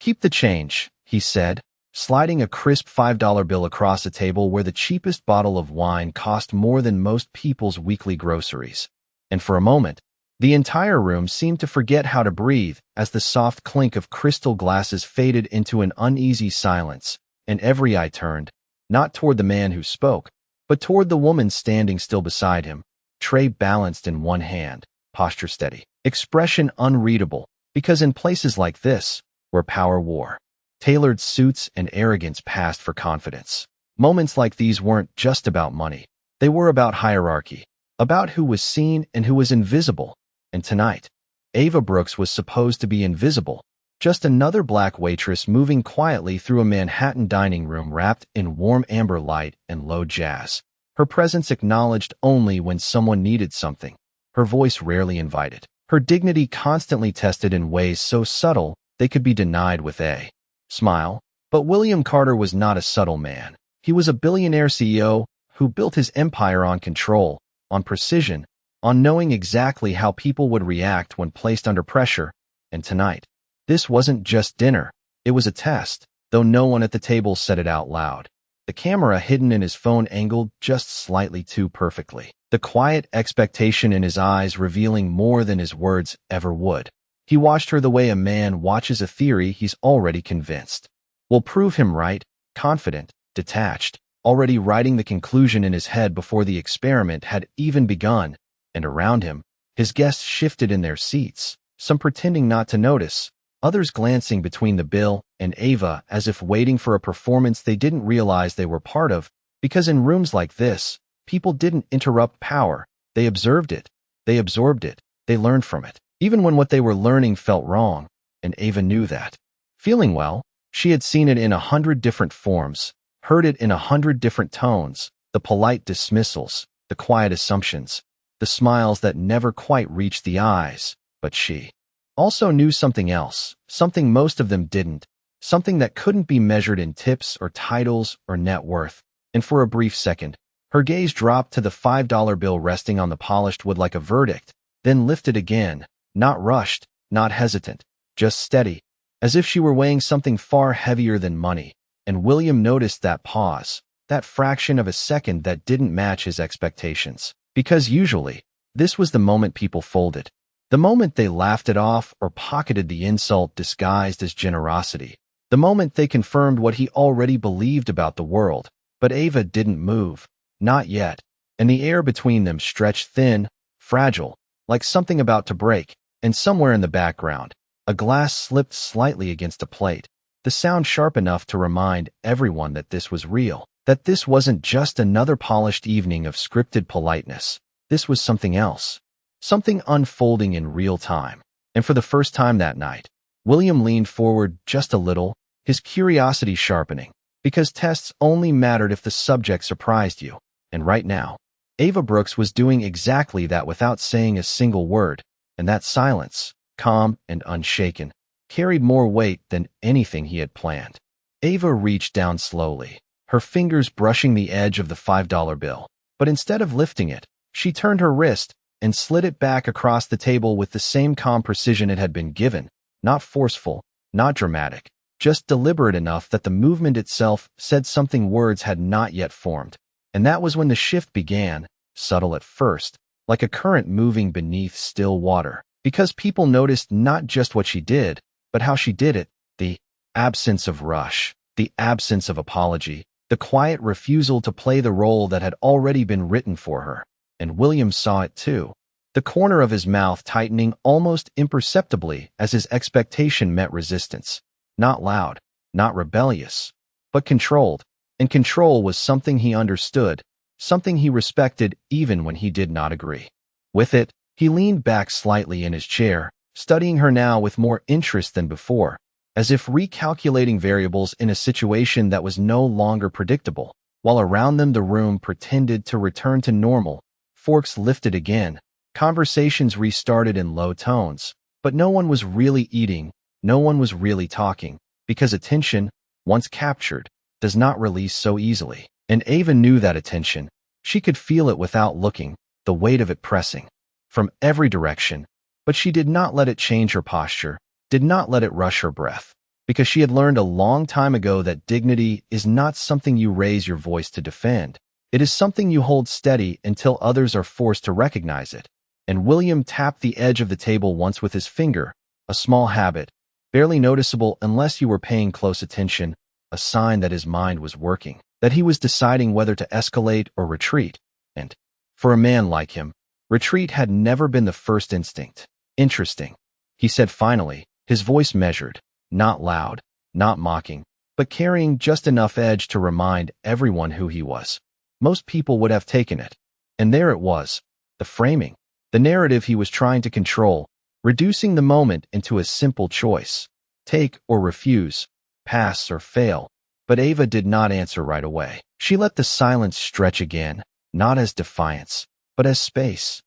"Keep the change," he said, sliding a crisp $5 bill across a table where the cheapest bottle of wine cost more than most people's weekly groceries. And for a moment, the entire room seemed to forget how to breathe as the soft clink of crystal glasses faded into an uneasy silence, and every eye turned, not toward the man who spoke, but toward the woman standing still beside him, tray balanced in one hand, posture steady, expression unreadable, because in places like this, where power wore tailored suits and arrogance passed for confidence, moments like these weren't just about money. They were about hierarchy, about who was seen and who was invisible. And tonight, Ava Brooks was supposed to be invisible, just another black waitress moving quietly through a Manhattan dining room wrapped in warm amber light and low jazz. Her presence acknowledged only when someone needed something, her voice rarely invited, her dignity constantly tested in ways so subtle they could be denied with a smile. But William Carter was not a subtle man. He was a billionaire CEO who built his empire on control, on precision, on knowing exactly how people would react when placed under pressure. And tonight, this wasn't just dinner. It was a test, though no one at the table said it out loud. The camera hidden in his phone angled just slightly too perfectly, the quiet expectation in his eyes revealing more than his words ever would. He watched her the way a man watches a theory he's already convinced will prove him right, confident, detached, already writing the conclusion in his head before the experiment had even begun. And around him, his guests shifted in their seats, some pretending not to notice, others glancing between the bill and Ava as if waiting for a performance they didn't realize they were part of, because in rooms like this, people didn't interrupt power. They observed it, they absorbed it, they learned from it, even when what they were learning felt wrong, and Ava knew that. Feeling well, she had seen it in 100 different forms, heard it in 100 different tones, the polite dismissals, the quiet assumptions, the smiles that never quite reached the eyes. But she also knew something else, something most of them didn't, something that couldn't be measured in tips or titles or net worth. And for a brief second, her gaze dropped to the $5 bill resting on the polished wood like a verdict, then lifted again, not rushed, not hesitant, just steady, as if she were weighing something far heavier than money. And William noticed that pause, that fraction of a second that didn't match his expectations. Because usually, this was the moment people folded. The moment they laughed it off or pocketed the insult disguised as generosity. The moment they confirmed what he already believed about the world. But Ava didn't move. Not yet. And the air between them stretched thin, fragile, like something about to break. And somewhere in the background, a glass slipped slightly against a plate. The sound sharp enough to remind everyone that this was real. That this wasn't just another polished evening of scripted politeness. This was something else. Something unfolding in real time. And for the first time that night, William leaned forward just a little, his curiosity sharpening. Because tests only mattered if the subject surprised you. And right now, Ava Brooks was doing exactly that without saying a single word. And that silence, calm and unshaken, carried more weight than anything he had planned. Ava reached down slowly, her fingers brushing the edge of the $5 bill. But instead of lifting it, she turned her wrist and slid it back across the table with the same calm precision it had been given, not forceful, not dramatic, just deliberate enough that the movement itself said something words had not yet formed. And that was when the shift began, subtle at first, like a current moving beneath still water, because people noticed not just what she did, but how she did it, the absence of rush, the absence of apology, the quiet refusal to play the role that had already been written for her. And William saw it too, the corner of his mouth tightening almost imperceptibly as his expectation met resistance. Not loud, not rebellious, but controlled. And control was something he understood, something he respected even when he did not agree. With it, he leaned back slightly in his chair, studying her now with more interest than before, as if recalculating variables in a situation that was no longer predictable. While around them the room pretended to return to normal, forks lifted again, conversations restarted in low tones, but no one was really eating, no one was really talking, because attention, once captured, does not release so easily. And Ava knew that attention. She could feel it without looking, the weight of it pressing from every direction, but she did not let it change her posture, did not let it rush her breath. because she had learned a long time ago that dignity is not something you raise your voice to defend. It is something you hold steady until others are forced to recognize it. And William tapped the edge of the table once with his finger, a small habit, barely noticeable unless you were paying close attention, a sign that his mind was working, that he was deciding whether to escalate or retreat. And, for a man like him, retreat had never been the first instinct. Interesting, he said finally, his voice measured, not loud, not mocking, but carrying just enough edge to remind everyone who he was. Most people would have taken it. And there it was, the framing, the narrative he was trying to control, reducing the moment into a simple choice. Take or refuse, pass or fail. But Ava did not answer right away. She let the silence stretch again, not as defiance, but as space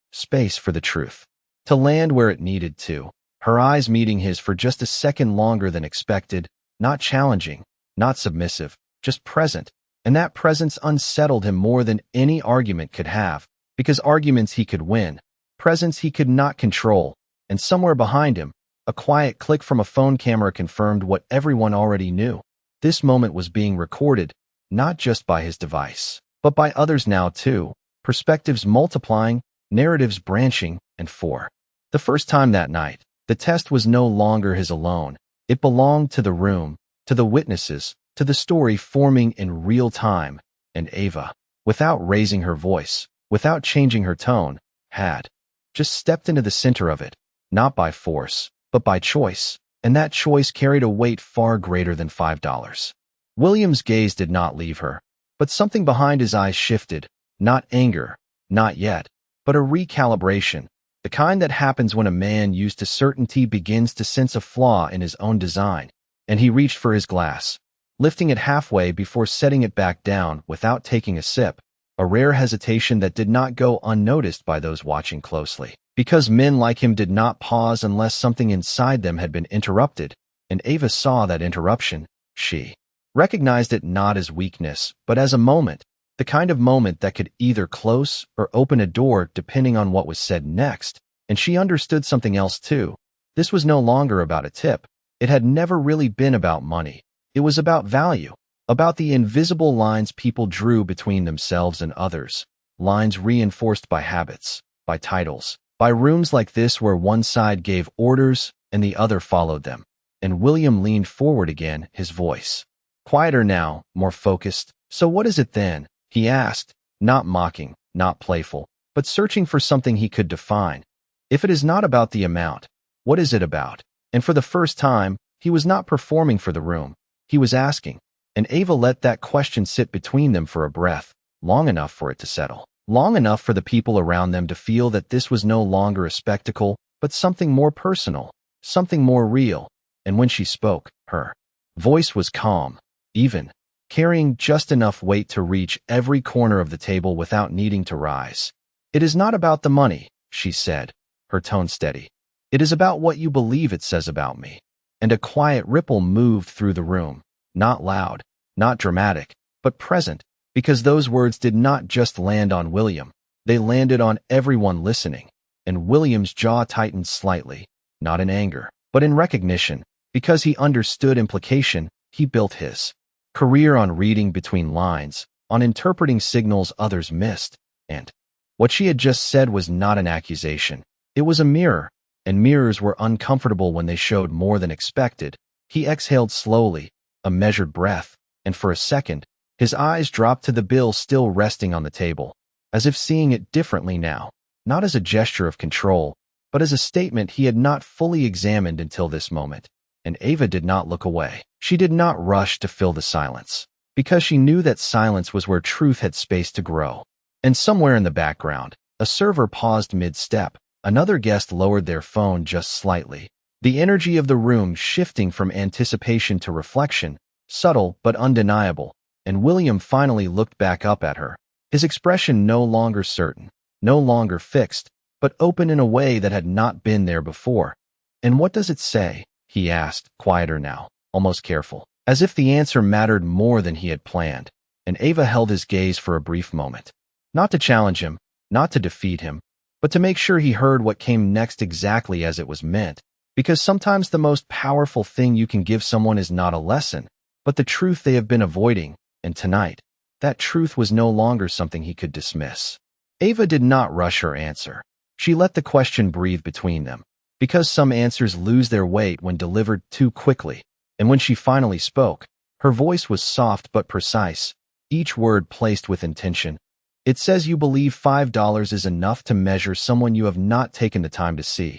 for the truth, to land where it needed to. Her eyes meeting his for just a second longer than expected, not challenging, not submissive, just present. And that presence unsettled him more than any argument could have, because arguments he could win, presence he could not control. And somewhere behind him, a quiet click from a phone camera confirmed what everyone already knew. This moment was being recorded, not just by his device, but by others now too, perspectives multiplying, narratives branching, and for the first time that night, the test was no longer his alone. It belonged to the room, to the witnesses, to the story forming in real time. And Ava, without raising her voice, without changing her tone, had just stepped into the center of it, not by force, but by choice. And that choice carried a weight far greater than $5. William's gaze did not leave her, but something behind his eyes shifted, not anger, not yet, but a recalibration, the kind that happens when a man used to certainty begins to sense a flaw in his own design. And he reached for his glass, lifting it halfway before setting it back down without taking a sip, a rare hesitation that did not go unnoticed by those watching closely. Because men like him did not pause unless something inside them had been interrupted, and Ava saw that interruption. She recognized it not as weakness, but as a moment, the kind of moment that could either close or open a door depending on what was said next. And she understood something else too. This was no longer about a tip. It had never really been about money. It was about value, about the invisible lines people drew between themselves and others, lines reinforced by habits, by titles, by rooms like this where one side gave orders and the other followed them. And William leaned forward again, his voice quieter now, more focused. So what is it then? He asked, not mocking, not playful, but searching for something he could define. If it is not about the amount, what is it about? And for the first time, he was not performing for the room. He was asking. And Ava let that question sit between them for a breath, long enough for it to settle. Long enough for the people around them to feel that this was no longer a spectacle, but something more personal, something more real. And when she spoke, her voice was calm, even, carrying just enough weight to reach every corner of the table without needing to rise. It is not about the money, she said, her tone steady. It is about what you believe it says about me. And a quiet ripple moved through the room, not loud, not dramatic, but present. Because those words did not just land on William, they landed on everyone listening. And William's jaw tightened slightly, not in anger, but in recognition. Because he understood implication, he built his career on reading between lines, on interpreting signals others missed. And what she had just said was not an accusation. It was a mirror, and mirrors were uncomfortable when they showed more than expected. He exhaled slowly, a measured breath, and for a second, his eyes dropped to the bill still resting on the table, as if seeing it differently now, not as a gesture of control, but as a statement he had not fully examined until this moment. And Ava did not look away. She did not rush to fill the silence, because she knew that silence was where truth had space to grow. And somewhere in the background, a server paused mid-step. Another guest lowered their phone just slightly, the energy of the room shifting from anticipation to reflection, subtle but undeniable. And William finally looked back up at her, his expression no longer certain, no longer fixed, but open in a way that had not been there before. And what does it say? He asked, quieter now, almost careful, as if the answer mattered more than he had planned. And Ava held his gaze for a brief moment, not to challenge him, not to defeat him, but to make sure he heard what came next exactly as it was meant. Because sometimes the most powerful thing you can give someone is not a lesson, but the truth they have been avoiding, and tonight, that truth was no longer something he could dismiss. Ava did not rush her answer. She let the question breathe between them, because some answers lose their weight when delivered too quickly, and when she finally spoke, her voice was soft but precise, each word placed with intention. It says you believe $5 is enough to measure someone you have not taken the time to see.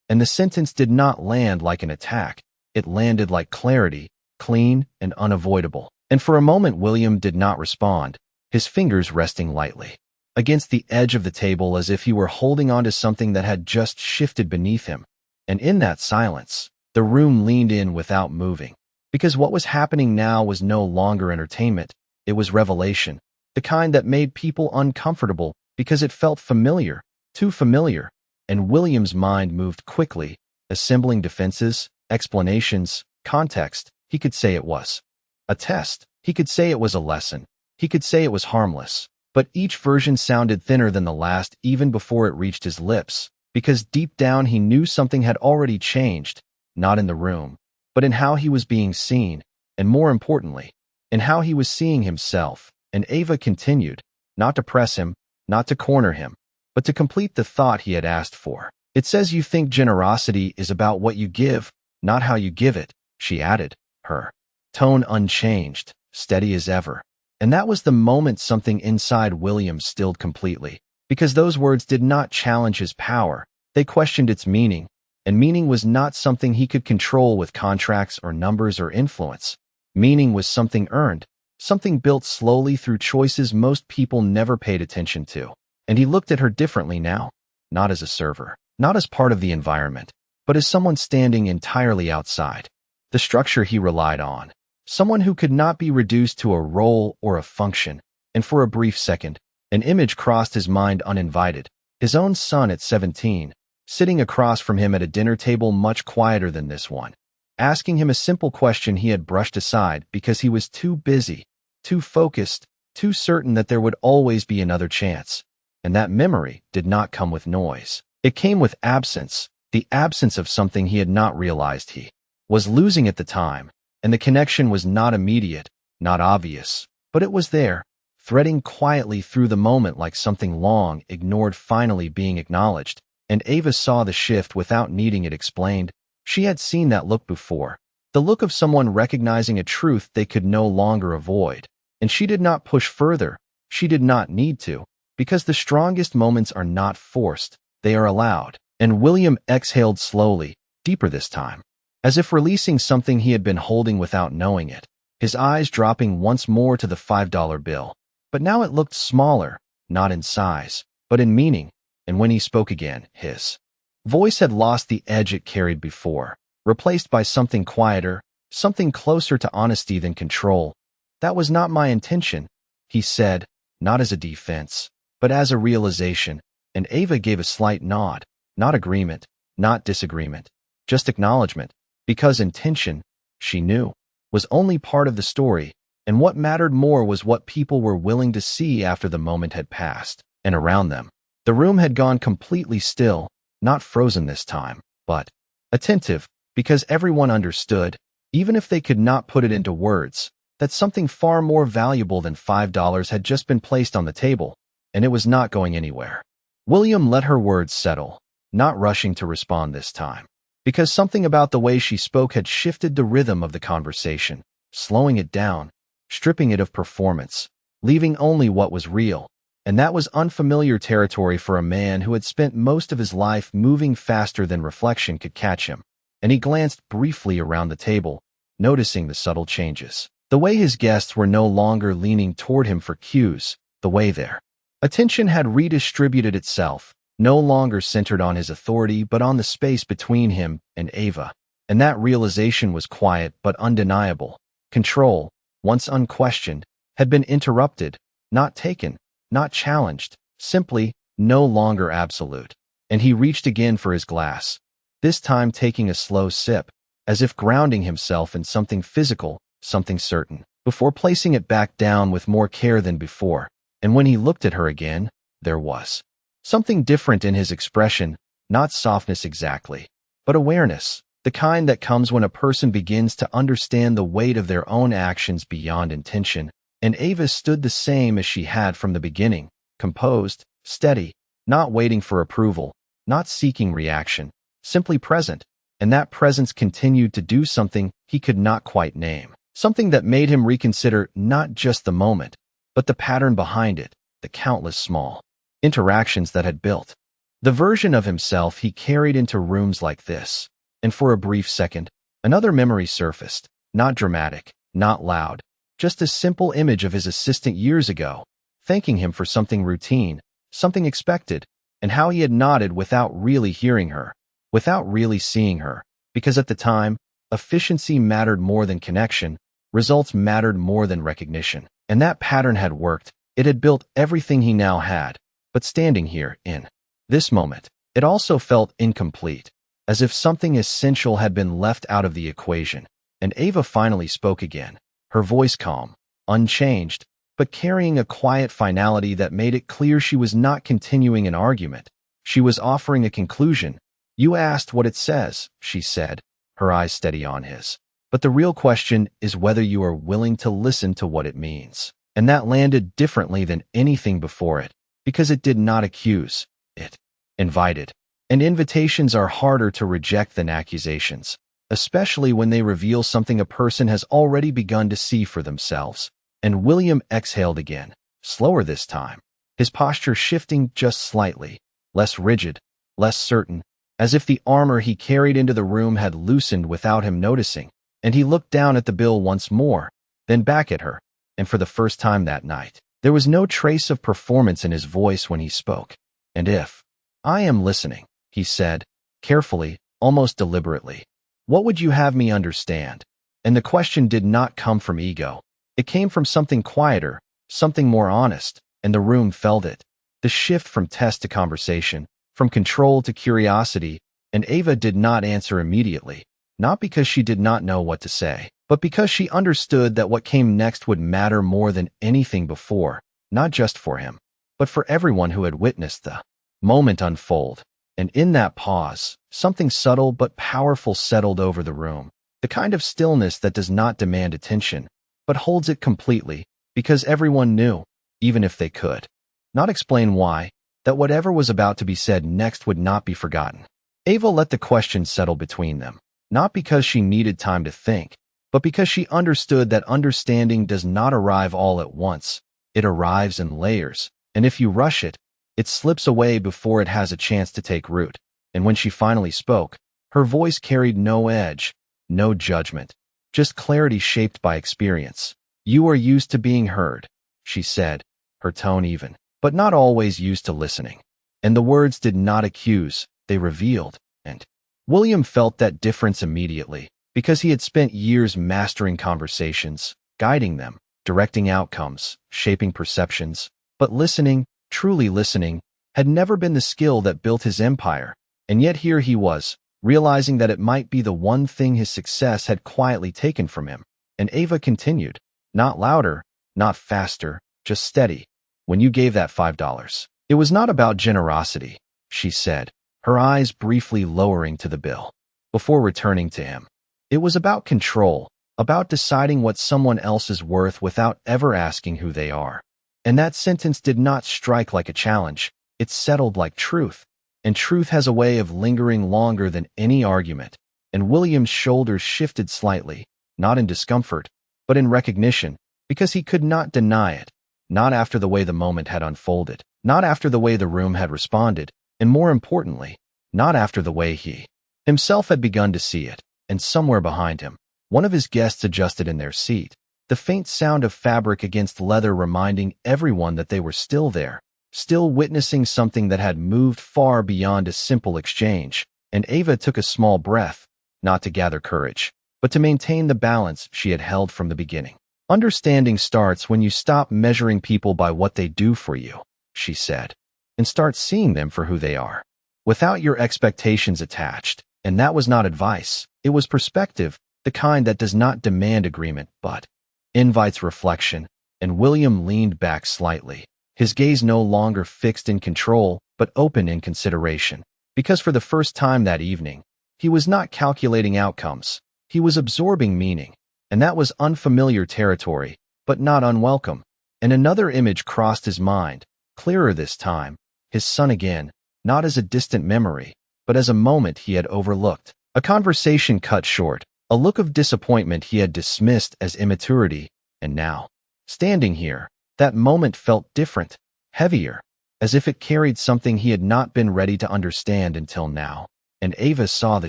And the sentence did not land like an attack. It landed like clarity, clean and unavoidable. And for a moment William did not respond, his fingers resting lightly against the edge of the table as if he were holding on to something that had just shifted beneath him. And in that silence, the room leaned in without moving. Because what was happening now was no longer entertainment, it was revelation, the kind that made people uncomfortable because it felt familiar, too familiar. And William's mind moved quickly, assembling defenses, explanations, context. He could say it was a test. He could say it was a lesson. He could say it was harmless. But each version sounded thinner than the last even before it reached his lips, because deep down he knew something had already changed, not in the room, but in how he was being seen, and more importantly, in how he was seeing himself. And Ava continued, not to press him, not to corner him, but to complete the thought he had asked for. It says you think generosity is about what you give, not how you give it, she added, her tone unchanged, steady as ever. And that was the moment something inside William stilled completely, because those words did not challenge his power, they questioned its meaning, and meaning was not something he could control with contracts or numbers or influence. Meaning was something earned, something built slowly through choices most people never paid attention to. And he looked at her differently now, not as a server, not as part of the environment, but as someone standing entirely outside the structure he relied on, someone who could not be reduced to a role or a function. And for a brief second, an image crossed his mind uninvited, his own son at 17, sitting across from him at a dinner table much quieter than this one, asking him a simple question he had brushed aside because he was too busy, too focused, too certain that there would always be another chance. And that memory did not come with noise. It came with absence, the absence of something he had not realized he was losing at the time. And the connection was not immediate, not obvious, but it was there, threading quietly through the moment like something long ignored finally being acknowledged. And Ava saw the shift without needing it explained. She had seen that look before, the look of someone recognizing a truth they could no longer avoid. And she did not push further, she did not need to, because the strongest moments are not forced, they are allowed. And William exhaled slowly, deeper this time, as if releasing something he had been holding without knowing it, his eyes dropping once more to the $5 bill. But now it looked smaller, not in size, but in meaning. And when he spoke again, his voice had lost the edge it carried before, replaced by something quieter, something closer to honesty than control. That was not my intention, he said, not as a defense, but as a realization. And Ava gave a slight nod, not agreement, not disagreement, just acknowledgement, because intention, she knew, was only part of the story, and what mattered more was what people were willing to see after the moment had passed. And around them, the room had gone completely still, not frozen this time, but attentive, because everyone understood, even if they could not put it into words, that something far more valuable than $5 had just been placed on the table, and it was not going anywhere. William let her words settle, not rushing to respond this time, because something about the way she spoke had shifted the rhythm of the conversation, slowing it down, stripping it of performance, leaving only what was real. And that was unfamiliar territory for a man who had spent most of his life moving faster than reflection could catch him. And he glanced briefly around the table, noticing the subtle changes. The way his guests were no longer leaning toward him for cues, the way their attention had redistributed itself, no longer centered on his authority but on the space between him and Ava. And that realization was quiet but undeniable. Control, once unquestioned, had been interrupted, not taken, not challenged, simply no longer absolute. And he reached again for his glass, this time taking a slow sip, as if grounding himself in something physical, something certain, before placing it back down with more care than before. And when he looked at her again, there was something different in his expression, not softness exactly, but awareness, the kind that comes when a person begins to understand the weight of their own actions beyond intention. And Ava stood the same as she had from the beginning, composed, steady, not waiting for approval, not seeking reaction, simply present. And that presence continued to do something he could not quite name. Something that made him reconsider not just the moment, but the pattern behind it, the countless small interactions that had built the version of himself he carried into rooms like this. And for a brief second, another memory surfaced, not dramatic, not loud, just a simple image of his assistant years ago, thanking him for something routine, something expected, and how he had nodded without really hearing her, without really seeing her, because at the time, efficiency mattered more than connection, results mattered more than recognition. And that pattern had worked. It had built everything he now had. But standing here, in this moment, it also felt incomplete, as if something essential had been left out of the equation. And Ava finally spoke again, her voice calm, unchanged, but carrying a quiet finality that made it clear she was not continuing an argument. She was offering a conclusion. "You asked what it says," she said, her eyes steady on his. "But the real question is whether you are willing to listen to what it means." And that landed differently than anything before it, because it did not accuse, it invited. And invitations are harder to reject than accusations, especially when they reveal something a person has already begun to see for themselves. And William exhaled again, slower this time, his posture shifting just slightly, less rigid, less certain, as if the armor he carried into the room had loosened without him noticing. And he looked down at the bill once more, then back at her, and for the first time that night, there was no trace of performance in his voice when he spoke. "And if I am listening," he said, carefully, almost deliberately, "what would you have me understand?" And the question did not come from ego. It came from something quieter, something more honest, and the room felt it. The shift from test to conversation, from control to curiosity. And Ava did not answer immediately, not because she did not know what to say, but because she understood that what came next would matter more than anything before, not just for him, but for everyone who had witnessed the moment unfold. And in that pause, something subtle but powerful settled over the room, the kind of stillness that does not demand attention, but holds it completely, because everyone knew, even if they could not explain why, that whatever was about to be said next would not be forgotten. Ava let the question settle between them, not because she needed time to think, but because she understood that understanding does not arrive all at once. It arrives in layers, and if you rush it, it slips away before it has a chance to take root. And when she finally spoke, her voice carried no edge, no judgment, just clarity shaped by experience. "You are used to being heard," she said, her tone even, but not always used to listening. And the words did not accuse, they revealed. And William felt that difference immediately, because he had spent years mastering conversations, guiding them, directing outcomes, shaping perceptions. But listening, truly listening, had never been the skill that built his empire. And yet here he was, realizing that it might be the one thing his success had quietly taken from him. And Ava continued, not louder, not faster, just steady. "When you gave that $5, it was not about generosity," she said, her eyes briefly lowering to the bill, before returning to him. "It was about control, about deciding what someone else is worth without ever asking who they are." And that sentence did not strike like a challenge. It settled like truth. And truth has a way of lingering longer than any argument. And William's shoulders shifted slightly, not in discomfort, but in recognition, because he could not deny it. Not after the way the moment had unfolded, not after the way the room had responded, and more importantly, not after the way he himself had begun to see it. And somewhere behind him, one of his guests adjusted in their seat, the faint sound of fabric against leather reminding everyone that they were still there, still witnessing something that had moved far beyond a simple exchange. And Ava took a small breath, not to gather courage, but to maintain the balance she had held from the beginning. "Understanding starts when you stop measuring people by what they do for you," she said, "and start seeing them for who they are, without your expectations attached." And that was not advice. It was perspective, the kind that does not demand agreement, but invites reflection. And William leaned back slightly, his gaze no longer fixed in control, but open in consideration, because for the first time that evening, He was not calculating outcomes. He was absorbing meaning. And that was unfamiliar territory, but not unwelcome. And another image crossed his mind, clearer this time, his son again, not as a distant memory, but as a moment he had overlooked. A conversation cut short, a look of disappointment he had dismissed as immaturity, and now, standing here, that moment felt different, heavier, as if it carried something he had not been ready to understand until now. And Ava saw the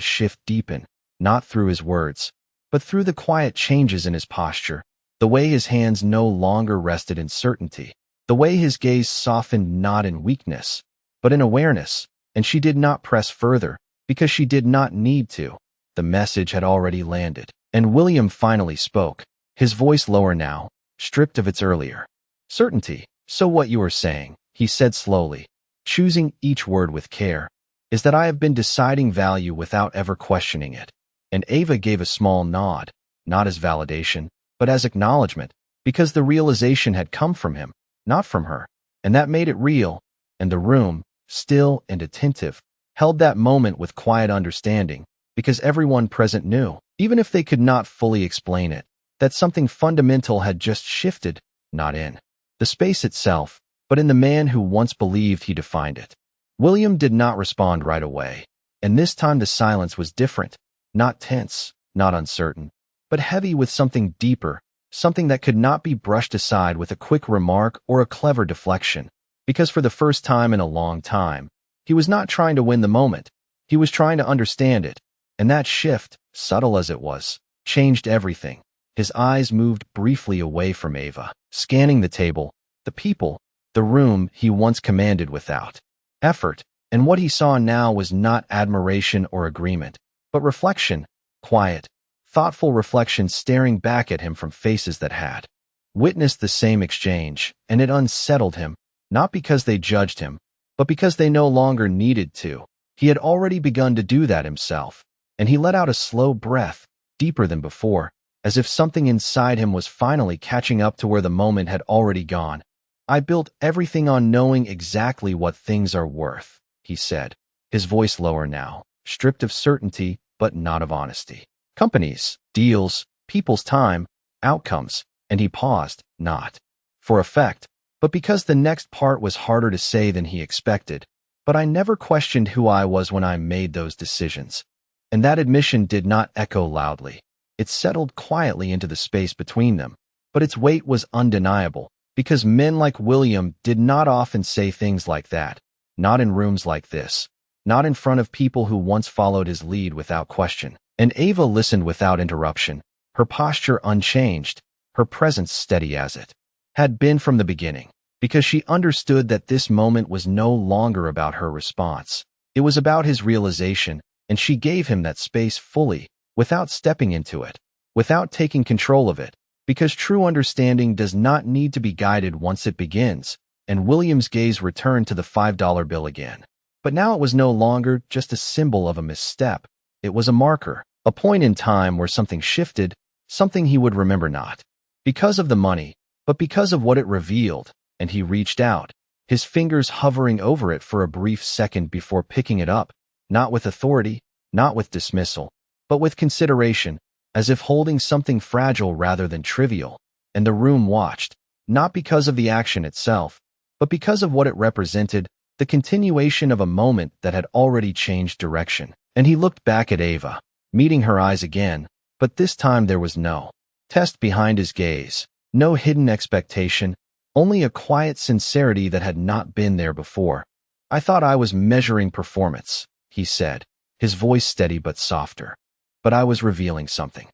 shift deepen, not through his words, but through the quiet changes in his posture, the way his hands no longer rested in certainty, the way his gaze softened not in weakness, but in awareness, and she did not press further, because she did not need to. The message had already landed, and William finally spoke, his voice lower now, stripped of its earlier certainty. So what you are saying, he said slowly, choosing each word with care, is that I have been deciding value without ever questioning it. And Ava gave a small nod, not as validation, but as acknowledgement, because the realization had come from him, not from her, and that made it real, and the room, still and attentive, held that moment with quiet understanding, because everyone present knew, even if they could not fully explain it, that something fundamental had just shifted, not in the space itself, but in the man who once believed he defined it. William did not respond right away, and this time the silence was different, not tense, not uncertain, but heavy with something deeper, something that could not be brushed aside with a quick remark or a clever deflection, because for the first time in a long time, he was not trying to win the moment, he was trying to understand it, and that shift, subtle as it was, changed everything. His eyes moved briefly away from Ava, scanning the table, the people, the room he once commanded without effort, and what he saw now was not admiration or agreement, but reflection, quiet, thoughtful reflection staring back at him from faces that had witnessed the same exchange, and it unsettled him, not because they judged him, but because they no longer needed to. He had already begun to do that himself, and he let out a slow breath, deeper than before, as if something inside him was finally catching up to where the moment had already gone. I built everything on knowing exactly what things are worth, he said, his voice lower now, stripped of certainty, but not of honesty. Companies, deals, people's time, outcomes, and he paused, not for effect, but because the next part was harder to say than he expected. But I never questioned who I was when I made those decisions. And that admission did not echo loudly. It settled quietly into the space between them, but its weight was undeniable, because men like William did not often say things like that, not in rooms like this, not in front of people who once followed his lead without question. And Ava listened without interruption, her posture unchanged, her presence steady as it had been from the beginning, because she understood that this moment was no longer about her response. It was about his realization, and she gave him that space fully, without stepping into it, without taking control of it, because true understanding does not need to be guided once it begins. And William's gaze returned to the $5 bill again. But now it was no longer just a symbol of a misstep. It was a marker, a point in time where something shifted, something he would remember not because of the money, but because of what it revealed. And he reached out, his fingers hovering over it for a brief second before picking it up, not with authority, not with dismissal, but with consideration, as if holding something fragile rather than trivial. And the room watched, not because of the action itself, but because of what it represented, the continuation of a moment that had already changed direction. And he looked back at Ava, meeting her eyes again, but this time there was no test behind his gaze, no hidden expectation, only a quiet sincerity that had not been there before. I thought I was measuring performance, he said, his voice steady but softer. But I was revealing something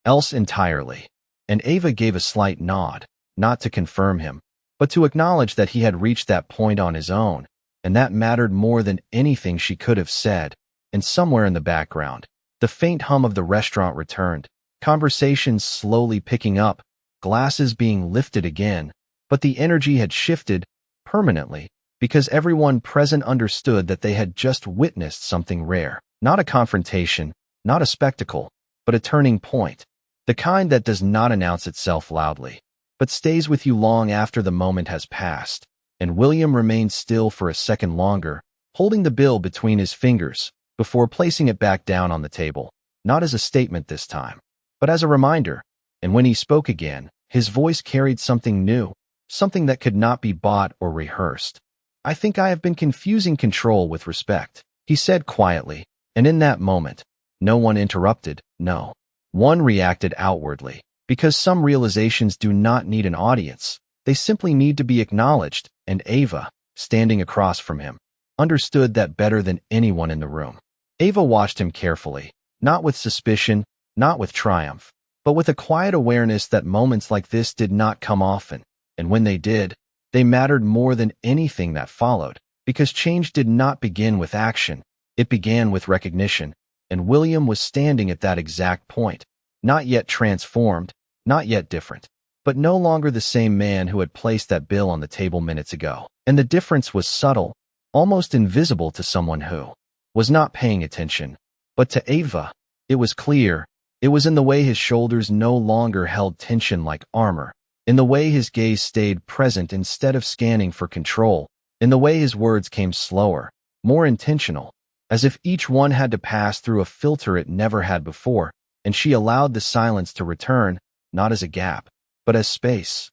else entirely. And Ava gave a slight nod, not to confirm him, but to acknowledge that he had reached that point on his own, and that mattered more than anything she could have said. And somewhere in the background, the faint hum of the restaurant returned, conversations slowly picking up, glasses being lifted again, but the energy had shifted permanently, because everyone present understood that they had just witnessed something rare, not a confrontation, not a spectacle, but a turning point, the kind that does not announce itself loudly, but stays with you long after the moment has passed. And William remained still for a second longer, holding the bill between his fingers, before placing it back down on the table, not as a statement this time, but as a reminder. And when he spoke again, his voice carried something new, something that could not be bought or rehearsed. "I think I have been confusing control with respect," he said quietly, and in that moment, no one interrupted, no one reacted outwardly, because some realizations do not need an audience. They simply need to be acknowledged, and Ava, standing across from him, understood that better than anyone in the room. Ava watched him carefully, not with suspicion, not with triumph, but with a quiet awareness that moments like this did not come often, and when they did, they mattered more than anything that followed, because change did not begin with action, it began with recognition, and William was standing at that exact point, not yet transformed, not yet different, but no longer the same man who had placed that bill on the table minutes ago. And the difference was subtle, almost invisible to someone who was not paying attention. But to Ava, it was clear. It was in the way his shoulders no longer held tension like armor, in the way his gaze stayed present instead of scanning for control, in the way his words came slower, more intentional, as if each one had to pass through a filter it never had before, and she allowed the silence to return, not as a gap, but as space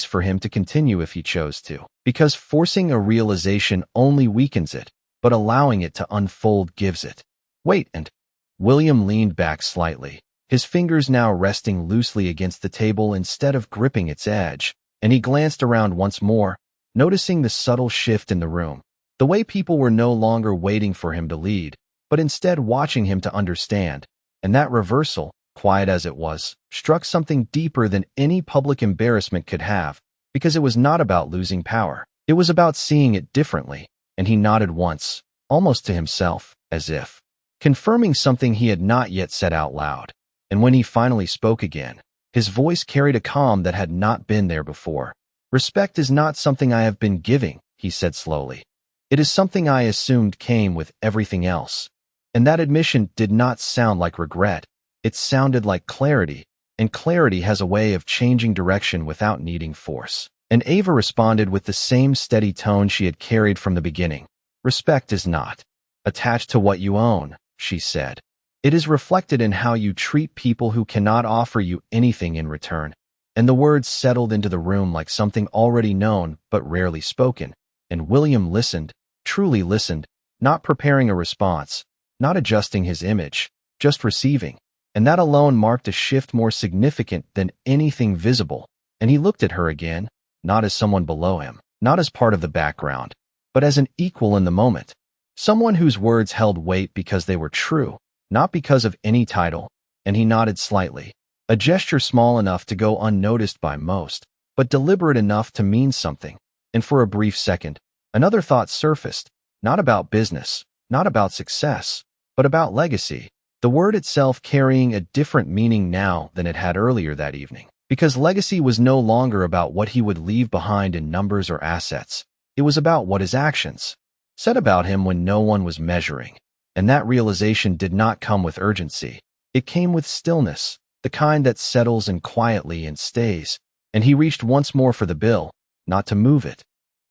for him to continue if he chose to. Because forcing a realization only weakens it, but allowing it to unfold gives it. "Wait," and William leaned back slightly, his fingers now resting loosely against the table instead of gripping its edge, and he glanced around once more, noticing the subtle shift in the room, the way people were no longer waiting for him to lead, but instead watching him to understand, and that reversal, quiet as it was, struck something deeper than any public embarrassment could have, because it was not about losing power. It was about seeing it differently, and he nodded once, almost to himself, as if confirming something he had not yet said out loud. And when he finally spoke again, his voice carried a calm that had not been there before. "Respect is not something I have been giving," he said slowly. "It is something I assumed came with everything else." And that admission did not sound like regret. It sounded like clarity, and clarity has a way of changing direction without needing force. And Ava responded with the same steady tone she had carried from the beginning. "Respect is not attached to what you own," she said. "It is reflected in how you treat people who cannot offer you anything in return." And the words settled into the room like something already known but rarely spoken, and William listened, truly listened, not preparing a response, not adjusting his image, just receiving. And that alone marked a shift more significant than anything visible. And he looked at her again, not as someone below him, not as part of the background, but as an equal in the moment. Someone whose words held weight because they were true, not because of any title. And he nodded slightly, a gesture small enough to go unnoticed by most, but deliberate enough to mean something. And for a brief second, another thought surfaced, not about business, not about success, but about legacy. The word itself carrying a different meaning now than it had earlier that evening. Because legacy was no longer about what he would leave behind in numbers or assets. It was about what his actions said about him when no one was measuring. And that realization did not come with urgency. It came with stillness, the kind that settles in quietly and stays. And he reached once more for the bill, not to move it,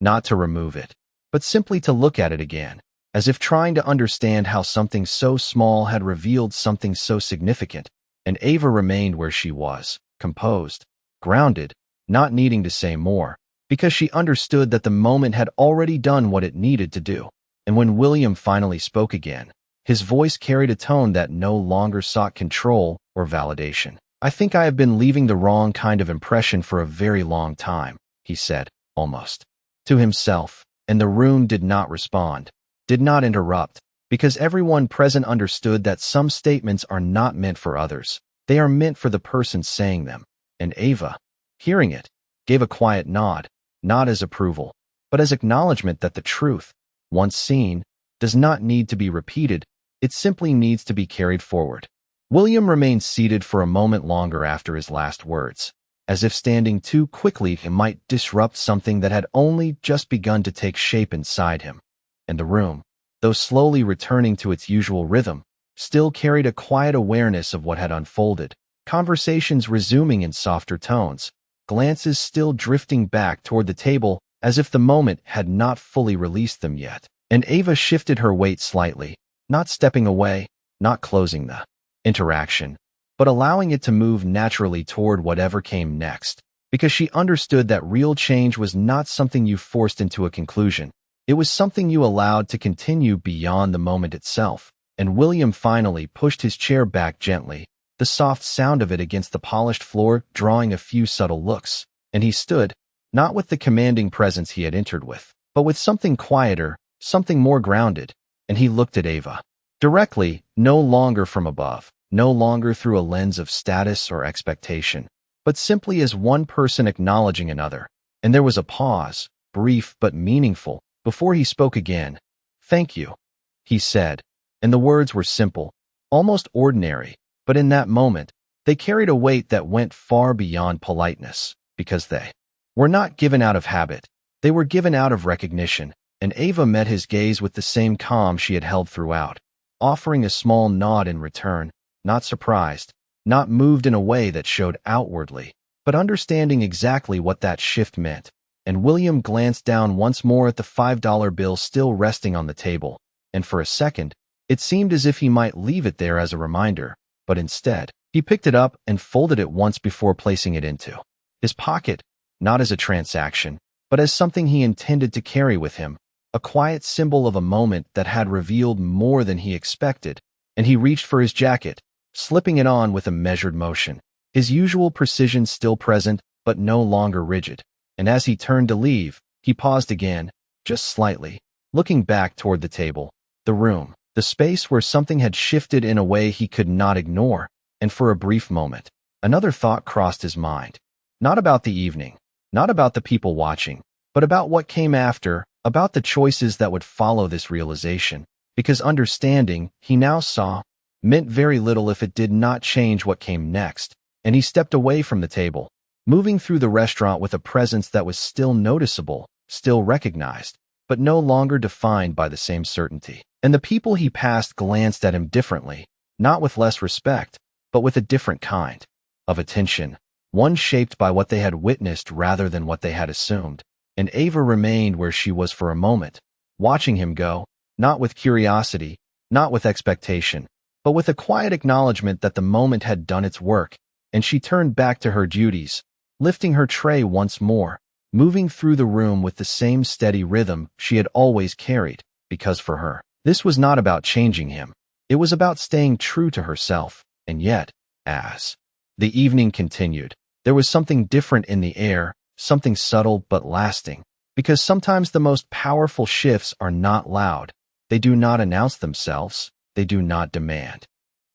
not to remove it, but simply to look at it again, as if trying to understand how something so small had revealed something so significant. And Ava remained where she was, composed, grounded, not needing to say more, because she understood that the moment had already done what it needed to do. And when William finally spoke again, his voice carried a tone that no longer sought control or validation. "I think I have been leaving the wrong kind of impression for a very long time," he said, almost to himself, and the room did not respond, did not interrupt, because everyone present understood that some statements are not meant for others. They are meant for the person saying them. And Ava, hearing it, gave a quiet nod, not as approval, but as acknowledgement that the truth, once seen, does not need to be repeated, it simply needs to be carried forward. William remained seated for a moment longer after his last words, as if standing too quickly might disrupt something that had only just begun to take shape inside him. And the room, though slowly returning to its usual rhythm, still carried a quiet awareness of what had unfolded, conversations resuming in softer tones, glances still drifting back toward the table as if the moment had not fully released them yet. And Ava shifted her weight slightly, not stepping away, not closing the interaction, but allowing it to move naturally toward whatever came next, because she understood that real change was not something you forced into a conclusion. It was something you allowed to continue beyond the moment itself. And William finally pushed his chair back gently, the soft sound of it against the polished floor drawing a few subtle looks. And he stood, not with the commanding presence he had entered with, but with something quieter, something more grounded. And he looked at Ava directly, no longer from above, no longer through a lens of status or expectation, but simply as one person acknowledging another. And there was a pause, brief but meaningful, before he spoke again. "Thank you," he said, and the words were simple, almost ordinary, but in that moment, they carried a weight that went far beyond politeness, because they were not given out of habit, they were given out of recognition, and Ava met his gaze with the same calm she had held throughout, offering a small nod in return, not surprised, not moved in a way that showed outwardly, but understanding exactly what that shift meant. And William glanced down once more at the $5 bill still resting on the table, and for a second, it seemed as if he might leave it there as a reminder, but instead, he picked it up and folded it once before placing it into his pocket, not as a transaction, but as something he intended to carry with him, a quiet symbol of a moment that had revealed more than he expected. And he reached for his jacket, slipping it on with a measured motion, his usual precision still present, but no longer rigid. And as he turned to leave, he paused again, just slightly, looking back toward the table, the room, the space where something had shifted in a way he could not ignore. And for a brief moment, another thought crossed his mind. Not about the evening, not about the people watching, but about what came after, about the choices that would follow this realization, because understanding, he now saw, meant very little if it did not change what came next. And he stepped away from the table, moving through the restaurant with a presence that was still noticeable, still recognized, but no longer defined by the same certainty. And the people he passed glanced at him differently, not with less respect, but with a different kind of attention, one shaped by what they had witnessed rather than what they had assumed. And Ava remained where she was for a moment, watching him go, not with curiosity, not with expectation, but with a quiet acknowledgement that the moment had done its work. And she turned back to her duties, lifting her tray once more, moving through the room with the same steady rhythm she had always carried, because for her, this was not about changing him. It was about staying true to herself. And yet, as the evening continued, there was something different in the air, something subtle but lasting, because sometimes the most powerful shifts are not loud. They do not announce themselves. They do not demand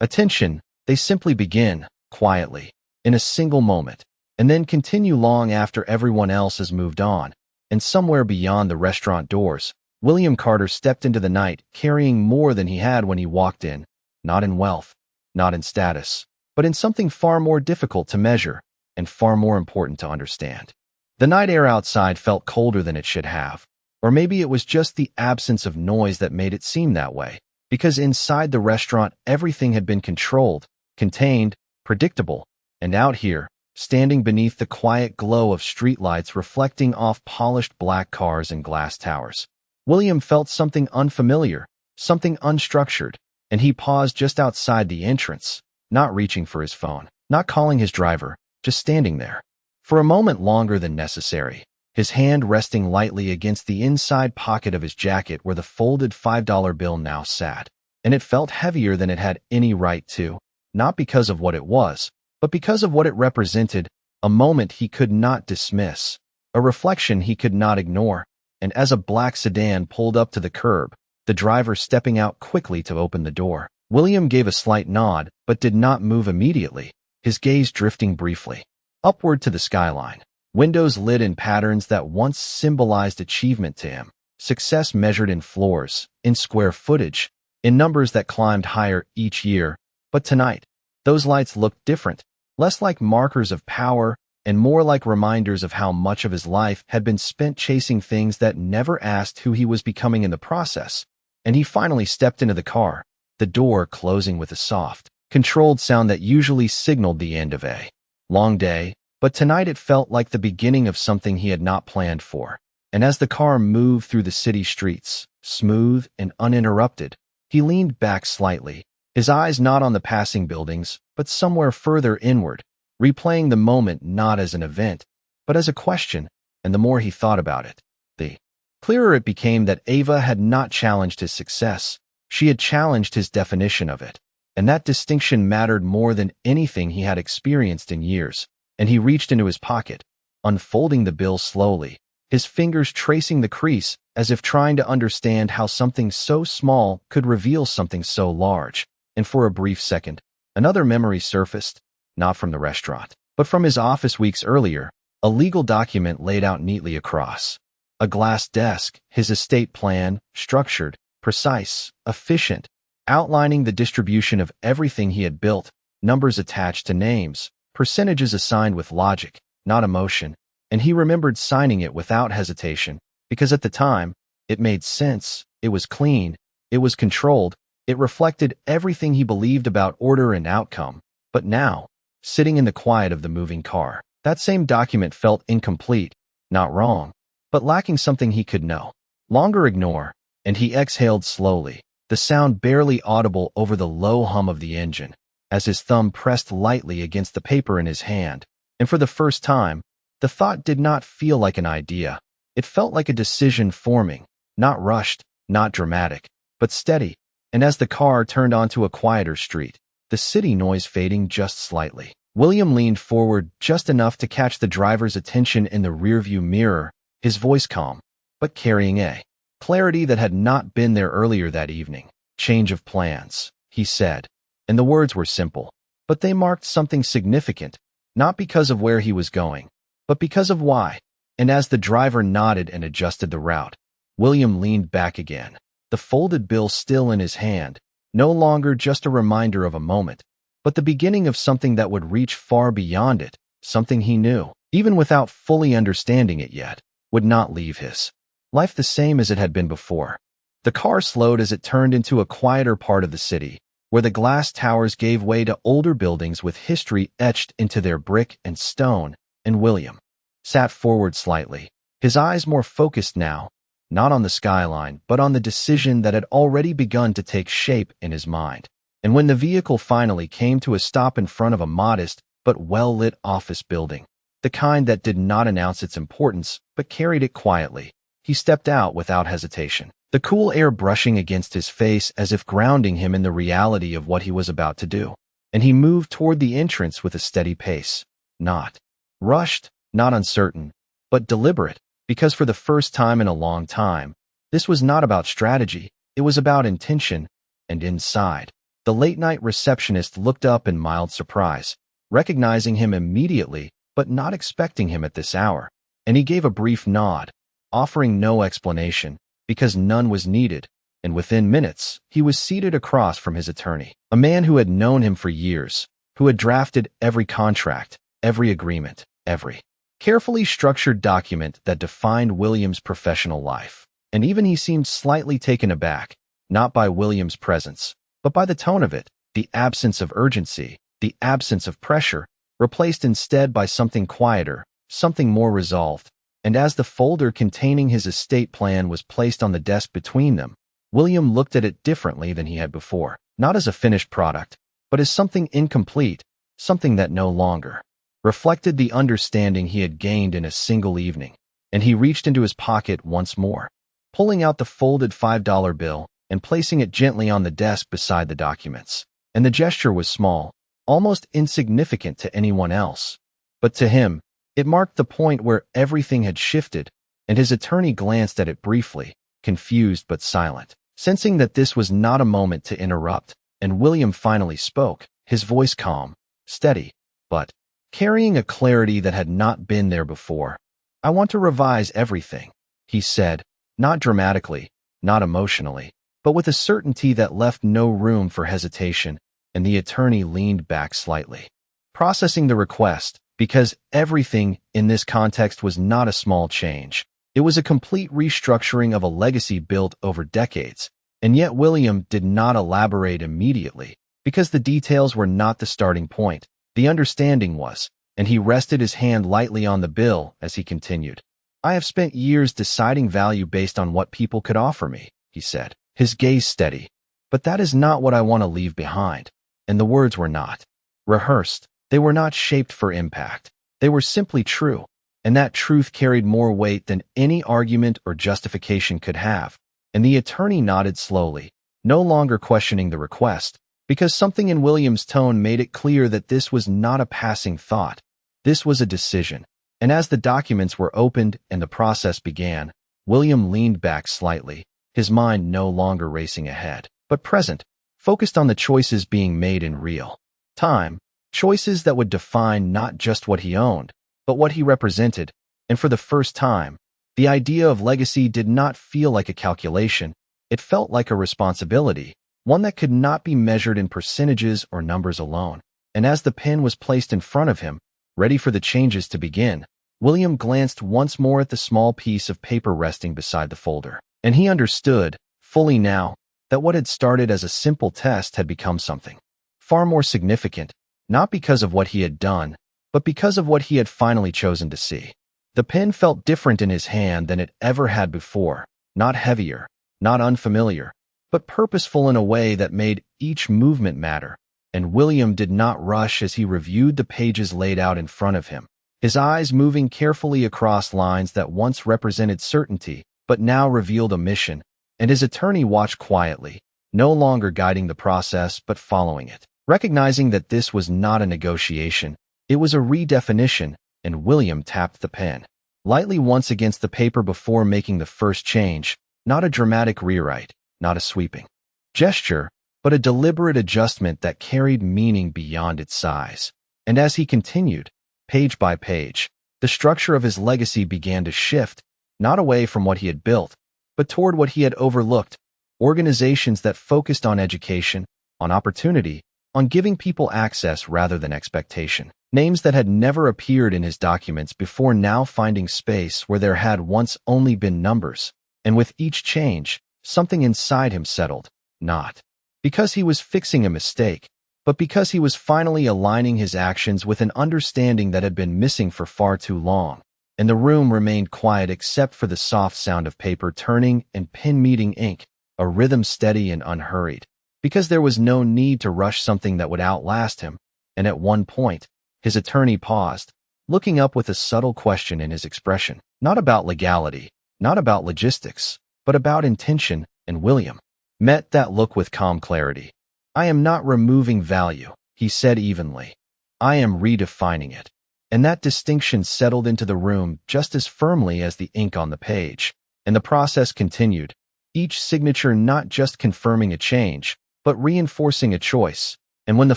attention. They simply begin, quietly, in a single moment, and then continue long after everyone else has moved on. And somewhere beyond the restaurant doors, William Carter stepped into the night carrying more than he had when he walked in, not in wealth, not in status, but in something far more difficult to measure and far more important to understand. The night air outside felt colder than it should have, or maybe it was just the absence of noise that made it seem that way, because inside the restaurant everything had been controlled, contained, predictable, and out here, standing beneath the quiet glow of streetlights reflecting off polished black cars and glass towers, William felt something unfamiliar, something unstructured, and he paused just outside the entrance, not reaching for his phone, not calling his driver, just standing there. For a moment longer than necessary, his hand resting lightly against the inside pocket of his jacket where the folded $5 bill now sat, and it felt heavier than it had any right to, not because of what it was, but because of what it represented, a moment he could not dismiss, a reflection he could not ignore. And as a black sedan pulled up to the curb, the driver stepping out quickly to open the door, William gave a slight nod but did not move immediately, his gaze drifting briefly upward to the skyline. Windows lit in patterns that once symbolized achievement to him, success measured in floors, in square footage, in numbers that climbed higher each year. But tonight, those lights looked different, less like markers of power and more like reminders of how much of his life had been spent chasing things that never asked who he was becoming in the process. And he finally stepped into the car, the door closing with a soft, controlled sound that usually signaled the end of a long day, but tonight it felt like the beginning of something he had not planned for. And as the car moved through the city streets, smooth and uninterrupted, He leaned back slightly, his eyes not on the passing buildings, but somewhere further inward, replaying the moment not as an event, but as a question, and the more he thought about it, the clearer it became that Ava had not challenged his success, she had challenged his definition of it. And that distinction mattered more than anything he had experienced in years, and he reached into his pocket, unfolding the bill slowly, his fingers tracing the crease as if trying to understand how something so small could reveal something so large. And for a brief second, another memory surfaced, not from the restaurant, but from his office weeks earlier, a legal document laid out neatly across a glass desk, his estate plan, structured, precise, efficient, outlining the distribution of everything he had built, numbers attached to names, percentages assigned with logic, not emotion, and he remembered signing it without hesitation, because at the time, it made sense, it was clean, it was controlled, it reflected everything he believed about order and outcome. But now, sitting in the quiet of the moving car, that same document felt incomplete, not wrong, but lacking something he could no longer ignore, and he exhaled slowly, the sound barely audible over the low hum of the engine, as his thumb pressed lightly against the paper in his hand. And for the first time, the thought did not feel like an idea. It felt like a decision forming, not rushed, not dramatic, but steady. And as the car turned onto a quieter street, the city noise fading just slightly, William leaned forward just enough to catch the driver's attention in the rearview mirror, his voice calm, but carrying a clarity that had not been there earlier that evening. Change of plans, he said, and the words were simple, but they marked something significant, not because of where he was going, but because of why. And as the driver nodded and adjusted the route, William leaned back again, the folded bill still in his hand, no longer just a reminder of a moment, but the beginning of something that would reach far beyond it, something he knew, even without fully understanding it yet, would not leave his life the same as it had been before. The car slowed as it turned into a quieter part of the city, where the glass towers gave way to older buildings with history etched into their brick and stone, and William sat forward slightly, his eyes more focused now, not on the skyline, but on the decision that had already begun to take shape in his mind. And when the vehicle finally came to a stop in front of a modest but well-lit office building, the kind that did not announce its importance but carried it quietly, he stepped out without hesitation, the cool air brushing against his face as if grounding him in the reality of what he was about to do. And he moved toward the entrance with a steady pace, not rushed, not uncertain, but deliberate, because for the first time in a long time, this was not about strategy, it was about intention. And inside, the late-night receptionist looked up in mild surprise, recognizing him immediately, but not expecting him at this hour, and he gave a brief nod, offering no explanation, because none was needed, and within minutes, he was seated across from his attorney, a man who had known him for years, who had drafted every contract, every agreement, every carefully structured document that defined William's professional life. And even he seemed slightly taken aback, not by William's presence, but by the tone of it, the absence of urgency, the absence of pressure, replaced instead by something quieter, something more resolved. And as the folder containing his estate plan was placed on the desk between them, William looked at it differently than he had before, not as a finished product, but as something incomplete, something that no longer reflected the understanding he had gained in a single evening. And he reached into his pocket once more, pulling out the folded $5 bill and placing it gently on the desk beside the documents. And the gesture was small, almost insignificant to anyone else. But to him, it marked the point where everything had shifted, and his attorney glanced at it briefly, confused but silent, sensing that this was not a moment to interrupt. And William finally spoke, his voice calm, steady, but carrying a clarity that had not been there before. "I want to revise everything," he said, not dramatically, not emotionally, but with a certainty that left no room for hesitation, and the attorney leaned back slightly, processing the request, because everything in this context was not a small change. It was a complete restructuring of a legacy built over decades, and yet William did not elaborate immediately, because the details were not the starting point. The understanding was, and he rested his hand lightly on the bill as he continued. "I have spent years deciding value based on what people could offer me," he said, his gaze steady, But that is not what I want to leave behind. And the words were not rehearsed. They were not shaped for impact. They were simply true. And that truth carried more weight than any argument or justification could have. And the attorney nodded slowly, no longer questioning the request, because something in William's tone made it clear that this was not a passing thought. This was a decision. And as the documents were opened and the process began, William leaned back slightly, his mind no longer racing ahead, but present, focused on the choices being made in real time, choices that would define not just what he owned, but what he represented. And for the first time, the idea of legacy did not feel like a calculation. It felt like a responsibility, one that could not be measured in percentages or numbers alone. And as the pen was placed in front of him, ready for the changes to begin, William glanced once more at the small piece of paper resting beside the folder. And he understood, fully now, that what had started as a simple test had become something far more significant, not because of what he had done, but because of what he had finally chosen to see. The pen felt different in his hand than it ever had before, not heavier, not unfamiliar, but purposeful in a way that made each movement matter. And William did not rush as he reviewed the pages laid out in front of him, his eyes moving carefully across lines that once represented certainty, but now revealed omission, and his attorney watched quietly, no longer guiding the process but following it. Recognizing that this was not a negotiation, it was a redefinition, and William tapped the pen lightly once against the paper before making the first change, not a dramatic rewrite, not a sweeping gesture, but a deliberate adjustment that carried meaning beyond its size. And as he continued, page by page, the structure of his legacy began to shift, not away from what he had built, but toward what he had overlooked, organizations that focused on education, on opportunity, on giving people access rather than expectation. Names that had never appeared in his documents before now finding space where there had once only been numbers. And with each change, something inside him settled, not because he was fixing a mistake, but because he was finally aligning his actions with an understanding that had been missing for far too long. And the room remained quiet except for the soft sound of paper turning and pen meeting ink, a rhythm steady and unhurried, because there was no need to rush something that would outlast him. And at one point, his attorney paused, looking up with a subtle question in his expression, not about legality, not about logistics, but about intention. And William met that look with calm clarity. "I am not removing value," he said evenly. "I am redefining it." And that distinction settled into the room just as firmly as the ink on the page. And the process continued, each signature not just confirming a change, but reinforcing a choice. And when the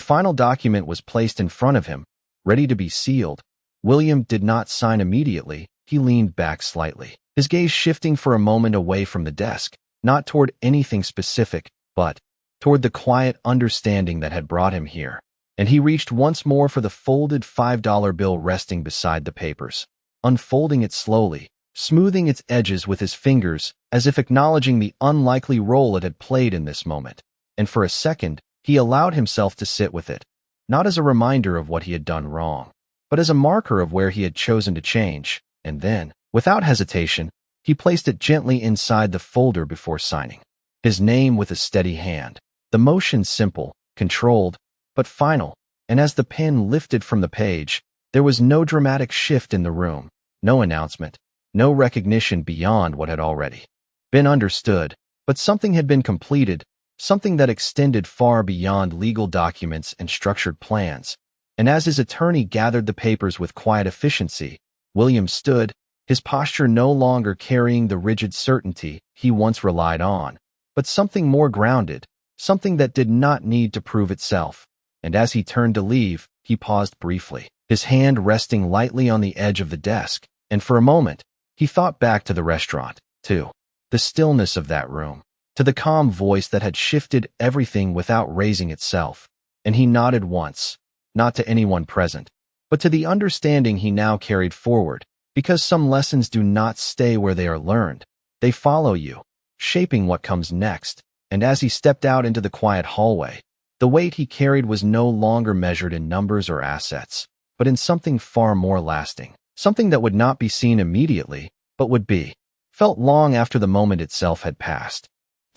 final document was placed in front of him, ready to be sealed, William did not sign immediately. He leaned back slightly, his gaze shifting for a moment away from the desk, not toward anything specific, but toward the quiet understanding that had brought him here. And he reached once more for the folded $5 bill resting beside the papers, unfolding it slowly, smoothing its edges with his fingers, as if acknowledging the unlikely role it had played in this moment. And for a second, he allowed himself to sit with it, not as a reminder of what he had done wrong, but as a marker of where he had chosen to change. And then, without hesitation, he placed it gently inside the folder before signing, his name with a steady hand, the motion simple, controlled, but final. And as the pen lifted from the page, there was no dramatic shift in the room, no announcement, no recognition beyond what had already been understood, but something had been completed, something that extended far beyond legal documents and structured plans. And as his attorney gathered the papers with quiet efficiency, William stood, his posture no longer carrying the rigid certainty he once relied on, but something more grounded, something that did not need to prove itself. And as he turned to leave, he paused briefly, his hand resting lightly on the edge of the desk. And for a moment, he thought back to the restaurant, to the stillness of that room, to the calm voice that had shifted everything without raising itself. And he nodded once, not to anyone present, but to the understanding he now carried forward, because some lessons do not stay where they are learned. They follow you, shaping what comes next. And as he stepped out into the quiet hallway, the weight he carried was no longer measured in numbers or assets, but in something far more lasting, something that would not be seen immediately, but would be felt long after the moment itself had passed.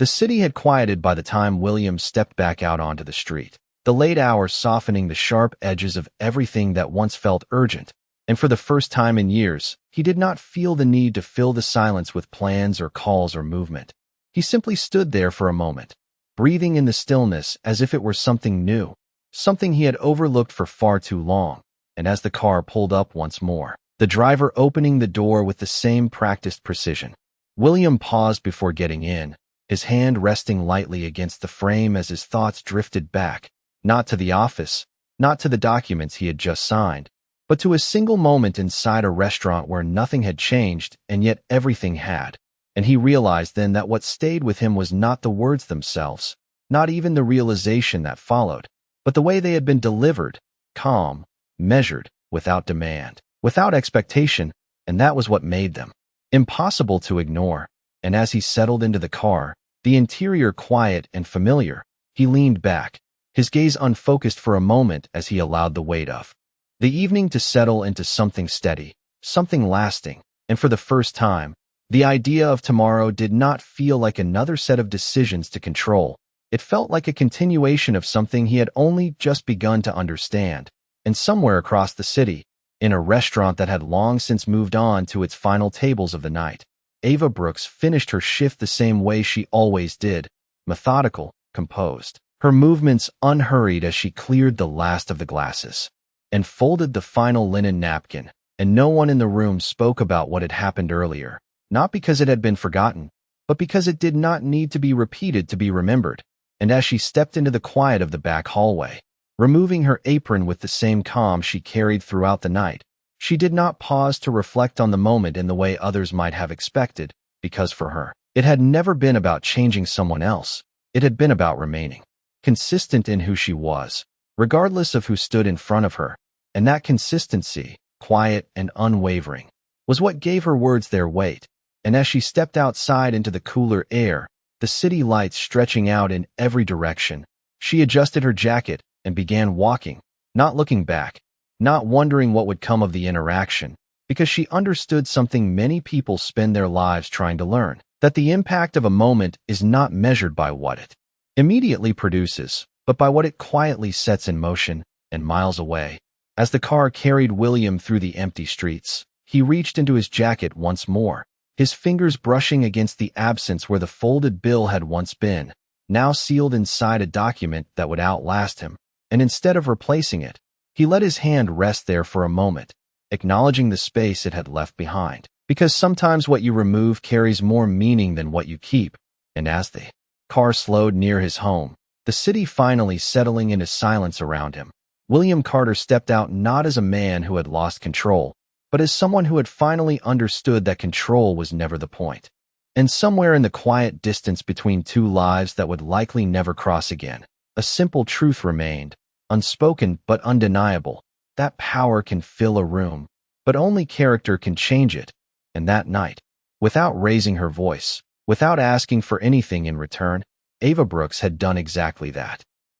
The city had quieted by the time William stepped back out onto the street, the late hours softening the sharp edges of everything that once felt urgent, and for the first time in years, he did not feel the need to fill the silence with plans or calls or movement. He simply stood there for a moment, breathing in the stillness as if it were something new, something he had overlooked for far too long. And as the car pulled up once more, the driver opening the door with the same practiced precision, William paused before getting in, his hand resting lightly against the frame as his thoughts drifted back, not to the office, not to the documents he had just signed, but to a single moment inside a restaurant where nothing had changed and yet everything had. And he realized then that what stayed with him was not the words themselves, not even the realization that followed, but the way they had been delivered, calm, measured, without demand, without expectation, and that was what made them impossible to ignore. And as he settled into the car, the interior quiet and familiar, he leaned back, his gaze unfocused for a moment as he allowed the weight of the evening to settle into something steady, something lasting, and for the first time, the idea of tomorrow did not feel like another set of decisions to control. It felt like a continuation of something he had only just begun to understand. And somewhere across the city, in a restaurant that had long since moved on to its final tables of the night, Ava Brooks finished her shift the same way she always did, methodical, composed, her movements unhurried as she cleared the last of the glasses and folded the final linen napkin, and no one in the room spoke about what had happened earlier, not because it had been forgotten, but because it did not need to be repeated to be remembered. And as she stepped into the quiet of the back hallway, removing her apron with the same calm she carried throughout the night, she did not pause to reflect on the moment in the way others might have expected, because for her, it had never been about changing someone else. It had been about remaining consistent in who she was, regardless of who stood in front of her. And that consistency, quiet and unwavering, was what gave her words their weight. And as she stepped outside into the cooler air, the city lights stretching out in every direction, she adjusted her jacket and began walking, not looking back, not wondering what would come of the interaction, because she understood something many people spend their lives trying to learn, that the impact of a moment is not measured by what it immediately produces, but by what it quietly sets in motion. And miles away, as the car carried William through the empty streets, he reached into his jacket once more, his fingers brushing against the absence where the folded bill had once been, now sealed inside a document that would outlast him. And instead of replacing it, he let his hand rest there for a moment, acknowledging the space it had left behind. Because sometimes what you remove carries more meaning than what you keep. And as the car slowed near his home, the city finally settling into silence around him, William Carter stepped out not as a man who had lost control, but as someone who had finally understood that control was never the point. And somewhere in the quiet distance between two lives that would likely never cross again, a simple truth remained, unspoken but undeniable, that power can fill a room, but only character can change it. And that night, without raising her voice, without asking for anything in return, Ava Brooks had done exactly that.